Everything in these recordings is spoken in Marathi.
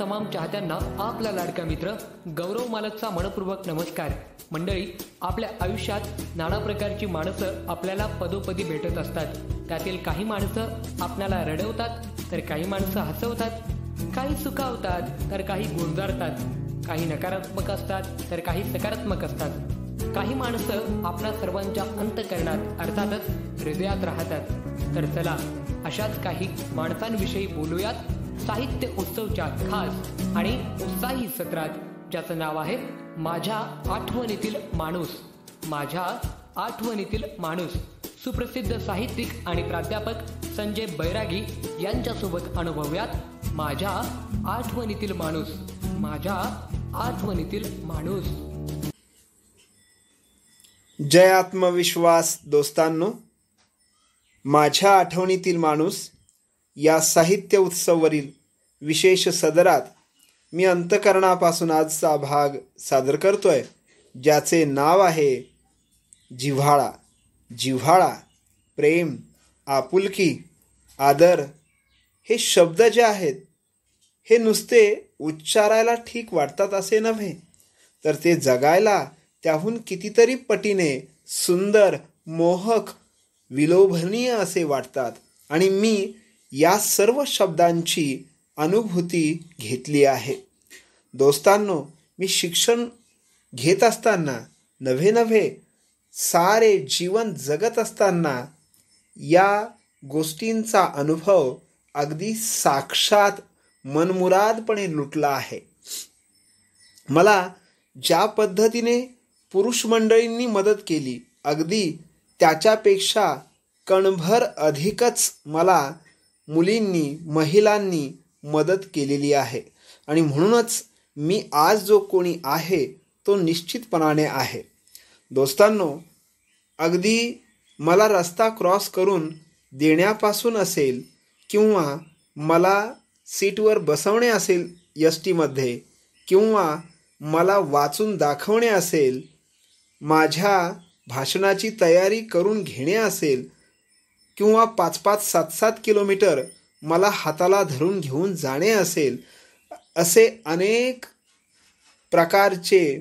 तमाम चाहत्यांना आपला लाडका मित्र गौरव मालकचा मनपूर्वक नमस्कार. मंडळी, आपल्या आयुष्यात नाना प्रकारची माणसं आपल्याला पदोपदी भेटत असतात. त्यातील काही माणसं आपल्याला रडवतात, तर काही माणसं हसवतात, काही सुखावतात, तर काही गुंजारतात, काही नकारात्मक असतात, तर काही सकारात्मक असतात. काही माणसं आपल्या सर्वांच्या अंतःकरणात अर्थातच हृदयात राहतात. तर चला, अशाच काही माणसांविषयी बोलूयात साहित्य उत्सवच्या खास आणि उत्साही सत्रात, ज्याचं नाव आहे माझ्या आठवणीतील माणूस. माझ्या आठवणीतील माणूस. सुप्रसिद्ध साहित्यिक आणि प्राध्यापक संजय बैरागी यांच्यासोबत अनुभवूयात माझ्या आठवणीतील माणूस. माझ्या आठवणीतील माणूस. जय आत्मविश्वास दोस्तांनो. माझ्या आठवणीतील माणूस या साहित्य उत्सववरील विशेष सदरात मी अंतःकरणापासून आजचा भाग सादर करतोय, ज्याचे नाव आहे जिव्हाळा. जिव्हाळा, प्रेम, आपुलकी, आदर हे शब्द जे आहेत हे नुसते उच्चारायला ठीक वाटतात असे नव्हे, तर ते जगायला त्याहून कितीतरी पटीने सुंदर, मोहक, विलोभनीय असे वाटतात. आणि मी या सर्व शब्दांची अनुभूती घेतली आहे. दोस्तांनो, मी शिक्षण घेत असताना नव्हे सारे जीवन जगत असताना या गोष्टींचा अनुभव अगदी साक्षात मनमुरादपणे लुटला आहे. मला ज्या पद्धतीने पुरुष मंडळींनी मदत केली, अगदी त्याच्यापेक्षा कणभर अधिकच मला मुलींनी, महिलांनी मदत केलेली आहे. आणि म्हणूनच मी आज जो कोणी आहे तो निश्चितपणाने आहे. दोस्तांनो, अगदी मला रस्ता क्रॉस करून देण्यापासून असेल, किंवा मला सीटवर बसवणे असेल एस टीमध्ये, किंवा मला वाचून दाखवणे असेल, माझ्या भाषणाची तयारी करून घेणे असेल, किंवा 5-5, 7-7 किलोमीटर मला हाताला धरून घेऊन जाणे असेल, असे अनेक प्रकारचे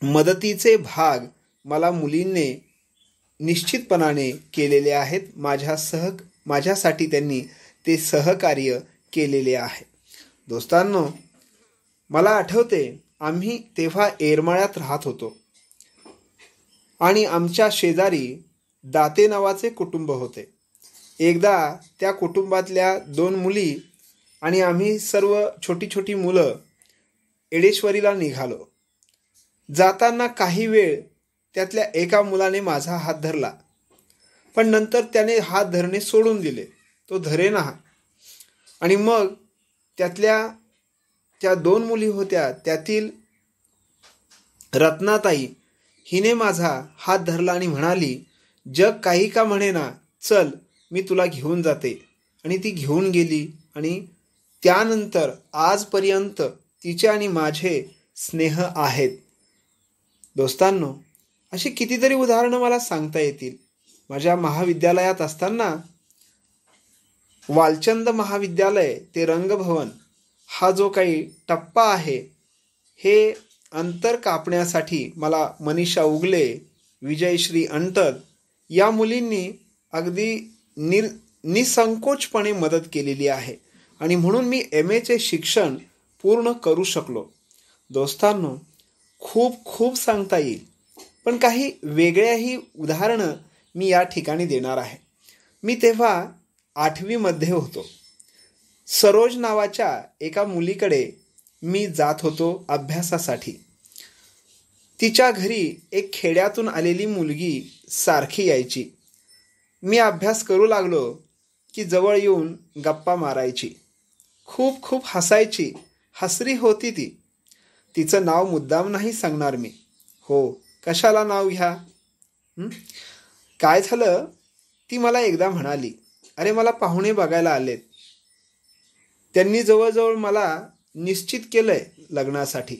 मदतीचे भाग मला मुलींनी निश्चितपणाने केलेले आहेत. माझ्यासाठी त्यांनी ते सहकार्य केलेले आहे. दोस्तांनो, मला आठवते, आम्ही तेव्हा येरमाळ्यात राहत होतो आणि आमच्या शेजारी दाते नावाचे कुटुंब होते. एकदा त्या कुटुंबातल्या 2 मुली आणि आम्ही सर्व छोटी छोटी मुलं एडेश्वरीला निघालो. जाताना काही वेळ त्यातल्या एका मुलाने माझा हात धरला, पण नंतर त्याने हात धरणे सोडून दिले. तो धरेना. आणि मग त्या 2 मुली होत्या, त्यातील रत्नाताई हिने माझा हात धरला आणि म्हणाली, जग काही का म्हणेना, चल मी तुला घेऊन जाते. आणि ती घेऊन गेली. आणि त्यानंतर आजपर्यंत तिचे आणि माझे स्नेह आहेत. दोस्तांनो, अशी कितीतरी उदाहरणं मला सांगता येतील. माझ्या महाविद्यालयात असताना वालचंद महाविद्यालय ते रंगभवन हा जो काही टप्पा आहे, हे अंतर कापण्यासाठी मला मनीषा उगले, विजयश्री अंटद या मुलींनी अगदी निसंकोचपणे मदत केलेली आहे. आणि म्हणून मी MA शिक्षण पूर्ण करू शकलो. दोस्तांनो, खूप खूप सांगता येईल, पण काही वेगळ्याही उदाहरणं मी या ठिकाणी देणार आहे. मी तेव्हा 8वी मध्ये होतो. सरोज नावाच्या एका मुलीकडे मी जात होतो अभ्यासासाठी. तिच्या घरी एक खेड्यातून आलेली मुलगी सारखी यायची. मी अभ्यास करू लागलो की जवळ येऊन गप्पा मारायची. खूप खूप हसायची. हसरी होती ती. तिचं नाव मुद्दाम नाही सांगणार मी. हो, कशाला नाव घ्या. काय झालं, ती मला एकदा म्हणाली, अरे मला पाहुणे बघायला आलेत. त्यांनी जवळजवळ मला निश्चित केलंय लग्नासाठी.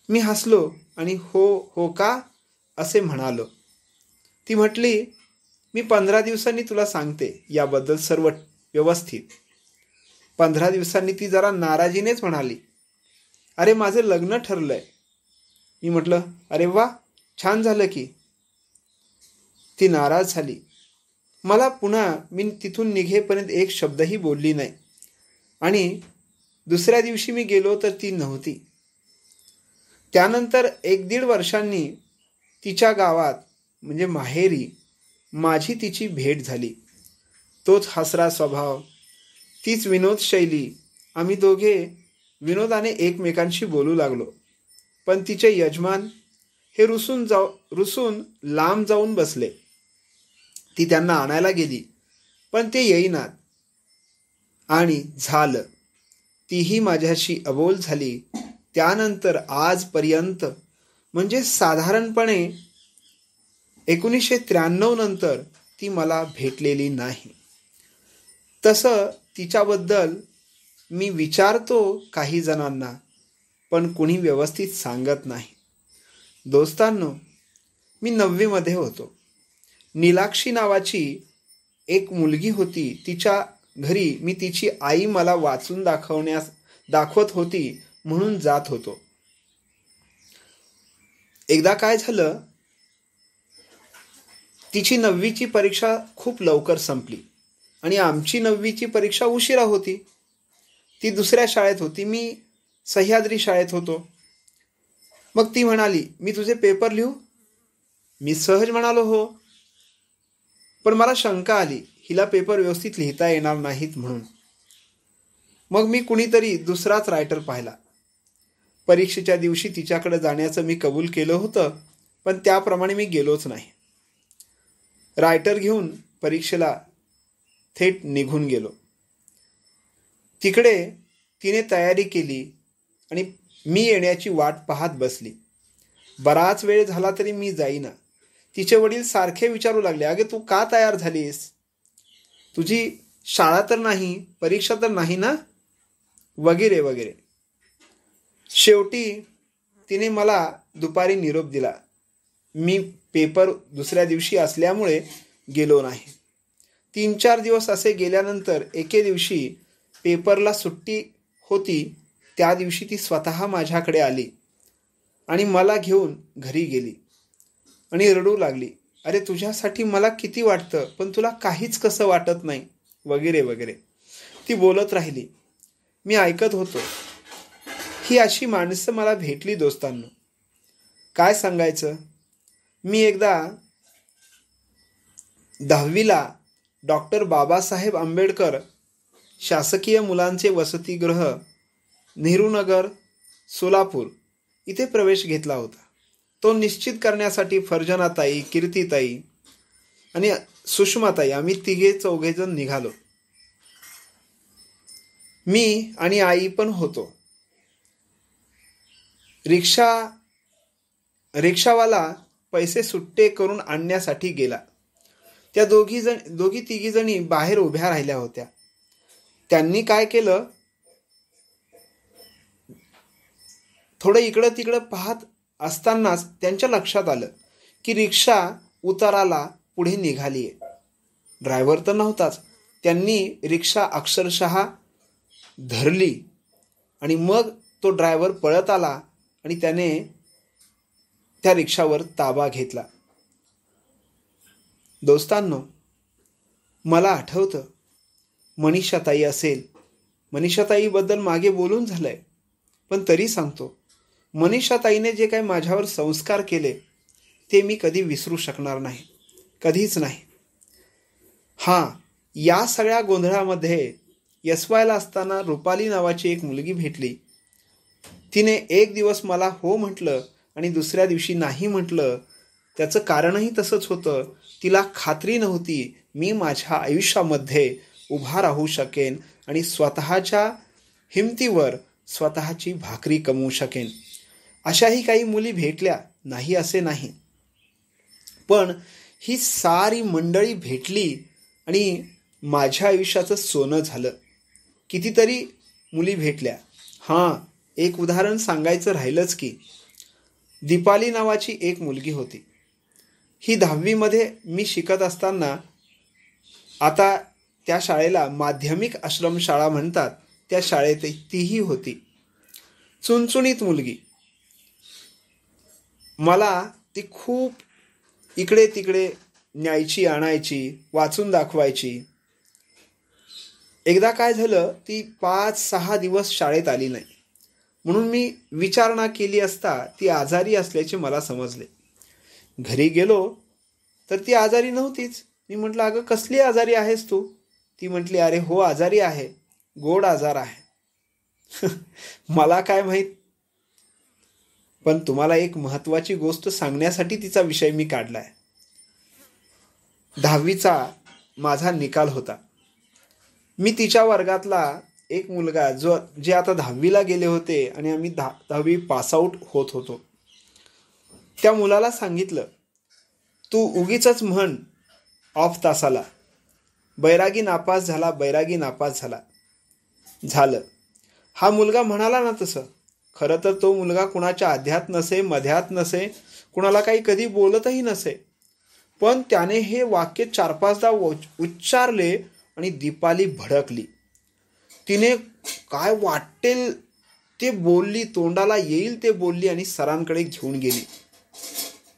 मी हसलो आणि हो का असे म्हणालो. ती म्हटली, मी 15 दिवसांनी तुला सांगते याबद्दल सर्व व्यवस्थित. 15 दिवसांनी ती जरा नाराजीनेच म्हणाली, अरे माझं लग्न ठरलंय. मी म्हटलं, अरे वा, छान झालं की. ती नाराज झाली. मी तिथून निघेपर्यंत एक शब्दही बोलली नाही. आणि दुसऱ्या दिवशी मी गेलो तर ती नव्हती. त्यानंतर 1-1.5 वर्षांनी तिच्या गावात म्हणजे माहेरी माझी तिची भेट झाली. तोच हसरा स्वभाव, तीच विनोद शैली. आम्ही दोघे विनोदाने एकमेकांशी बोलू लागलो. पण तिचे यजमान हे रुसून लांब जाऊन बसले. ती त्यांना आणायला गेली, पण ते येईनात. आणि झालं, तीही माझ्याशी अबोल झाली. त्यानंतर आजपर्यंत म्हणजे साधारणपणे 1993 नंतर ती मला भेटलेली नाही. तसं तिच्याबद्दल मी विचारतो काही जणांना, पण कुणी व्यवस्थित सांगत नाही. दोस्तांनो, मी 9वी मध्ये होतो. नीलाक्षी नावाची एक मुलगी होती. तिच्या घरी मी तिची आई मला वाचून दाखवत होती म्हणून जात होतो. एकदा काय झालं, तिची 9वीची परीक्षा खूप लवकर संपली आणि आमची 9वीची परीक्षा उशिरा होती. ती दुसऱ्या शाळेत होती, मी सह्याद्री शाळेत होतो. मग ती म्हणाली, मी तुझे पेपर लिहू? मी सहज म्हणालो, हो. पण मला शंका आली, हिला पेपर व्यवस्थित लिहिता येणार नाहीत म्हणून. मग मी कुणीतरी दुसराच रायटर पाहिला. परीक्षेच्या दिवशी तिच्याकडे जाण्याचं मी कबूल केलं होतं, पण त्याप्रमाणे मी गेलोच नाही. रायटर घेऊन परीक्षेला थेट निघून गेलो. तिकडे तिने तयारी केली आणि मी येण्याची वाट पाहत बसली. बराच वेळ झाला तरी मी जाईना. तिचे वडील सारखे विचारू लागले, अगे तू का तयार झालीस? तुझी शाळा तर नाही, परीक्षा तर नाही ना, वगैरे वगैरे. शेवटी तिने मला दुपारी निरोप दिला. मी पेपर दुसऱ्या दिवशी असल्यामुळे गेलो नाही. 3-4 दिवस असे गेल्यानंतर एके दिवशी पेपरला सुट्टी होती. त्या दिवशी ती स्वतः माझ्याकडे आली आणि मला घेऊन घरी गेली आणि रडू लागली, अरे तुझ्यासाठी मला किती वाटतं, पण तुला काहीच कसं वाटत नाही, वगैरे वगैरे. ती बोलत राहिली. मी ऐकत होतो. ही अशी माणसं मला भेटली दोस्तांनो. काय सांगायचं. मी एकदा 10वीला डॉक्टर बाबासाहेब आंबेडकर शासकीय मुलांचे वसतिगृह नेहरूनगर सोलापूर इथे प्रवेश घेतला होता. तो निश्चित करण्यासाठी फर्जनाताई, कीर्तीताई आणि सुषमाताई आम्ही 3-4 निघालो. मी आणि आई पण होतो. रिक्षावाला पैसे सुट्टे करून आणण्यासाठी गेला. त्या दोघी-तिघी जणी बाहेर उभ्या राहिल्या होत्या. त्यांनी काय केलं, थोडं इकडं तिकडं पाहत असतानाच त्यांच्या लक्षात आलं की रिक्षा उताराला पुढे निघालीये. ड्रायव्हर तर नव्हताच. त्यांनी रिक्षा अक्षरशः धरली आणि मग तो ड्रायव्हर पळत आला आणि त्याने त्या रिक्षावर ताबा घेतला. दोस्तांनो, मला आठवतं मनीषाताई असेल. मनीषाताईबद्दल मागे बोलून झालंय, पण तरी सांगतो. मनीषाताईने जे काही माझ्यावर संस्कार केले ते मी कधी विसरू शकणार नाही, कधीच नाही. हां, या सगळ्या गोंधळामध्ये YSYला असताना रुपाली नावाची एक मुलगी भेटली. तिने एक दिवस मला हो म्हटलं आणि दुसऱ्या दिवशी नाही म्हटलं. त्याचं कारणही तसंच होतं. तिला खात्री नव्हती मी माझ्या आयुष्यामध्ये उभा राहू शकेन आणि स्वतःच्या हिमतीवर स्वतःची भाकरी कमवू शकेन. अशाही काही मुली भेटल्या, नाही असे नाही. पण ही सारी मंडळी भेटली आणि माझ्या आयुष्याचं सोनं झालं. कितीतरी मुली भेटल्या. हां, एक उदाहरण सांगायचं राहिलंच की, दीपाली नावाची एक मुलगी होती. ही 10वी मध्ये मी शिकत असताना, आता त्या शाळेला माध्यमिक आश्रमशाळा म्हणतात, त्या शाळेत तीही होती. चुणचुणीत मुलगी. मला ती खूप इकडे तिकडे न्यायची, आणायची, वाचून दाखवायची. एकदा काय झालं, ती 5-6 दिवस शाळेत आली नाही. म्हणून मी विचारणा केली असता ती आजारी असल्याचे मला समजले. घरी गेलो तर ती आजारी नव्हतीच. मी म्हटलं, अगं कसली आजारी आहेस तू? ती म्हटली, अरे हो आजारी आहे, गोड आजार आहे. मला काय माहीत, पण तुम्हाला एक महत्त्वाची गोष्ट सांगण्यासाठी तिचा विषय मी काढलाय. 10वीचा माझा निकाल होता. मी तिच्या वर्गातला एक मुलगा जे आता 10वीला गेले होते आणि आम्ही 10वी पासआउट होत होतो. त्या मुलाला सांगितलं, तू उगीचच म्हण ऑफ तासाला, बैरागी नापास झाला, बैरागी नापास झाला. झालं. हा मुलगा म्हणाला ना तसं. खरं तर तो मुलगा कुणाच्या आध्यात नसे, मध्यात नसे, कुणाला काही कधी बोलतही नसे. पण त्याने हे वाक्य 4-5दा उच्चारले आणि दीपाली भडकली. तिने काय वाटेल ते बोलली, तोंडाला येईल ते बोलली आणि सरांकडे घेऊन गेली.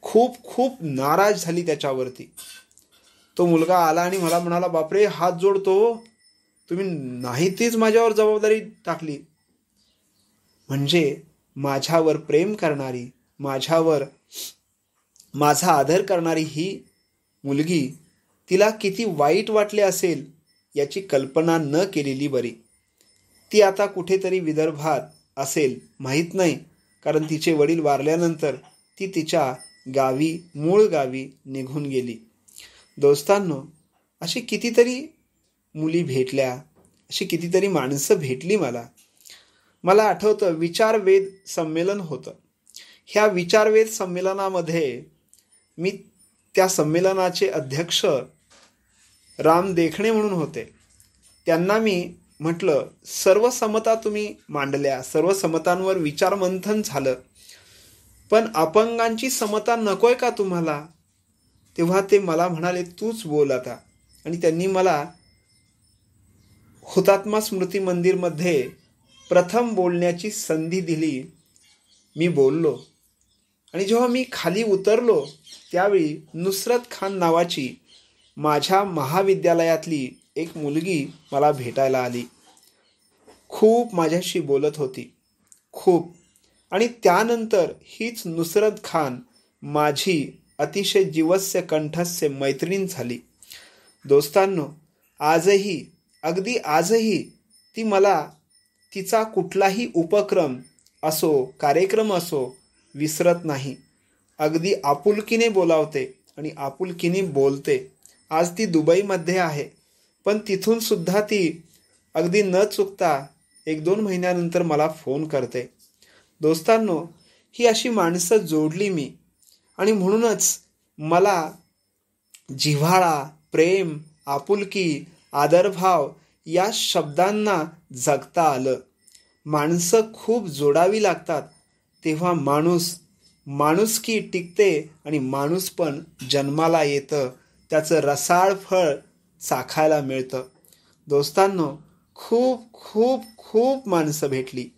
खूप खूप नाराज झाली त्याच्यावरती. तो मुलगा आला आणि मला म्हणाला, बापरे हात जोडतो, तुम्ही नाही तीच माझ्यावर जबाबदारी टाकली. म्हणजे माझ्यावर प्रेम करणारी, माझ्यावर माझा आदर करणारी ही मुलगी, तिला किती वाईट वाटले असेल याची कल्पना न केलेली बरी. ती आता कुठेतरी विदर्भात असेल, माहीत नाही, कारण तिचे वडील वारल्यानंतर ती तिच्या गावी, मूळ गावी निघून गेली. दोस्तांनो, अशी कितीतरी मुली भेटल्या, अशी कितीतरी माणसं भेटली मला आठवतं विचारवेध संमेलन होतं. ह्या विचारवेध संमेलनामध्ये मी त्या संमेलनाचे अध्यक्ष राम देखणे म्हणून होते. त्यांना मी म्हटलं, सर्व समता तुम्ही मांडल्या, सर्व समतांवर विचारमंथन झालं, पण अपंगांची समता नकोय का तुम्हाला? तेव्हा ते मला म्हणाले, तूच बोल आता. आणि त्यांनी मला हुतात्मा स्मृती मंदिरमध्ये प्रथम बोलण्याची संधी दिली. मी बोललो आणि जेव्हा मी खाली उतरलो त्यावेळी नुसरत खान नावाची माझ्या महाविद्यालयातली एक मुलगी मला भेटायला आली. खूप माझ्याशी बोलत होती, खूप. आणि त्यानंतर हीच नुसरत खान माझी अतिशय जीवस्य कंठस्य मैत्रीण झाली. दोस्तांनो, आजही, अगदी आजही ती मला तिचा कुठलाही उपक्रम असो, कार्यक्रम असो, विसरत नाही. अगदी आपुलकीने बोलावते आणि आपुलकीने बोलते. आज ती दुबईमध्ये आहे, पण तिथून सुद्धा ती अगदी न चुकता 1-2 महिन्यानंतर मला फोन करते. दोस्तांनो, ही अशी माणसं जोडली मी, आणि म्हणूनच मला जिव्हाळा, प्रेम, आपुलकी, आदरभाव या शब्दांना जगता आलं. माणसं खूप जोडावी लागतात, तेव्हा माणुसकी टिकते आणि माणूस पण जन्माला येतं, त्याचं रसाळ फळ चाखायला मिळतं. दोस्तांनो, खूप खूप खूप माणसं भेटली.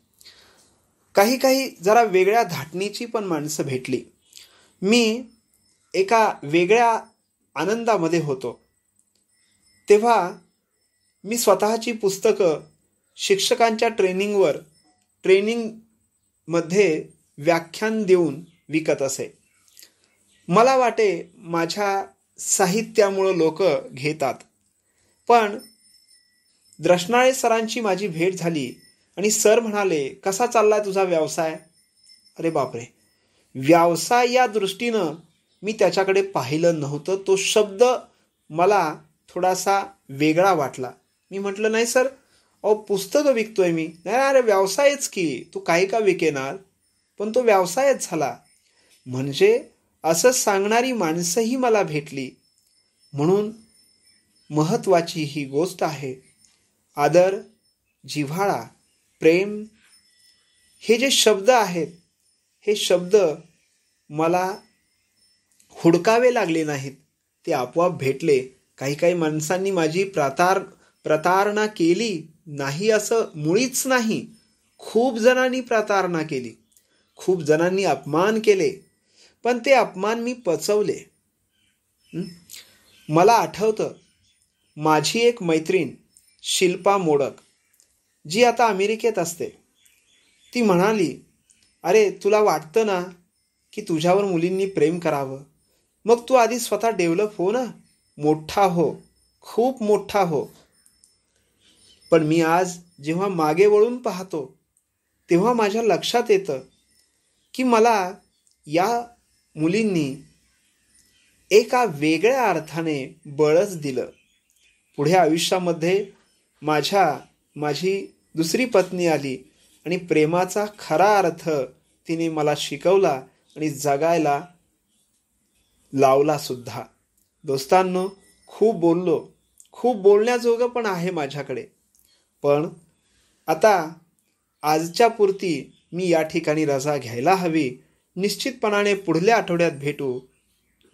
काही जरा वेगळ्या धाटणीची पण माणसं भेटली. मी एका वेगळ्या आनंदामध्ये होतो. तेव्हा मी स्वतःची पुस्तकं शिक्षकांच्या ट्रेनिंगमध्ये व्याख्यान देऊन विकत असे. मला वाटे माझ्या साहित्यामुळं लोक घेतात. पण द्रष्णाळे सरांची माझी भेट झाली आणि सर म्हणाले, कसा चाललाय तुझा व्यवसाय? अरे बापरे, व्यवसाय या दृष्टीनं मी त्याच्याकडे पाहिलं नव्हतं. तो शब्द मला थोडासा वेगळा वाटला. मी म्हटलं, नाही सर, पुस्तकं विकतोय मी. नाही, अरे व्यवसायच की, तू काही का विकेनार, पण तो व्यवसायच झाला. म्हणजे असं सांगणारी माणसंही मला भेटली. म्हणून महत्त्वाची ही गोष्ट आहे. आदर, जिव्हाळा, प्रेम हे जे शब्द आहेत, हे शब्द मला हुडकावे लागले नाहीत, ते आपोआप भेटले. काही माणसांनी माझी प्रतारणा केली, नाही असं मुळीच नाही. खूप जणांनी प्रतारणा केली, खूप जणांनी अपमान केले, पण ते अपमान मी पचवले. मला आठवतं, माझी एक मैत्रीण शिल्पा मोडक, जी आता अमेरिकेत असते, ती म्हणाली, अरे तुला वाटतं ना की तुझ्यावर मुलींनी प्रेम करावं, मग तू आधी स्वतः डेव्हलप हो ना, मोठा हो, खूप मोठा हो. पण मी आज जेव्हा मागे वळून पाहतो तेव्हा माझ्या लक्षात येतं की मला या मुलींनी एका वेगळ्या अर्थाने बळच दिलं. पुढे आयुष्यामध्ये माझी दुसरी पत्नी आली आणि प्रेमाचा खरा अर्थ तिने मला शिकवला आणि जगायला लावला सुद्धा. दोस्तांनो, खूप बोललो, खूप बोलण्याजोगं पण आहे माझ्याकडे, पण आता आजच्या पुरती मी या ठिकाणी रजा घ्यायला हवी. निश्चितपणाने पुढल्या आठवड्यात भेटू.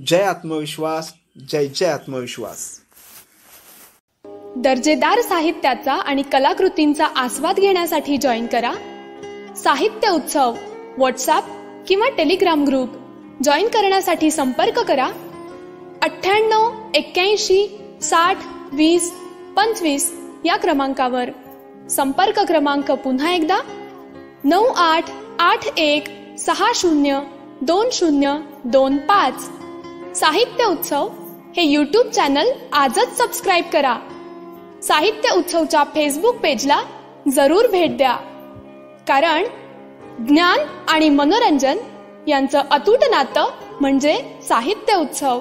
जय आत्मविश्वास, जय जय आत्मविश्वास. दर्जेदार साहित्याचा आणि कलाकृतींचा आस्वाद घेण्यासाठी जॉईन करा साहित्य उत्सव व्हॉट्सॲप किंवा टेलिग्राम ग्रुप. जॉईन करण्यासाठी संपर्क करा 98 81 60 20 25 या क्रमांकावर. संपर्क क्रमांक पुन्हा एकदा 9881 60 2025. साहित्य उत्सव हे यूट्यूब चॅनल आजच सबस्क्राईब करा. साहित्य उत्सवच्या फेसबुक पेजला जरूर भेट द्या, कारण ज्ञान आणि मनोरंजन यांचं अतूट नातं म्हणजे साहित्य उत्सव.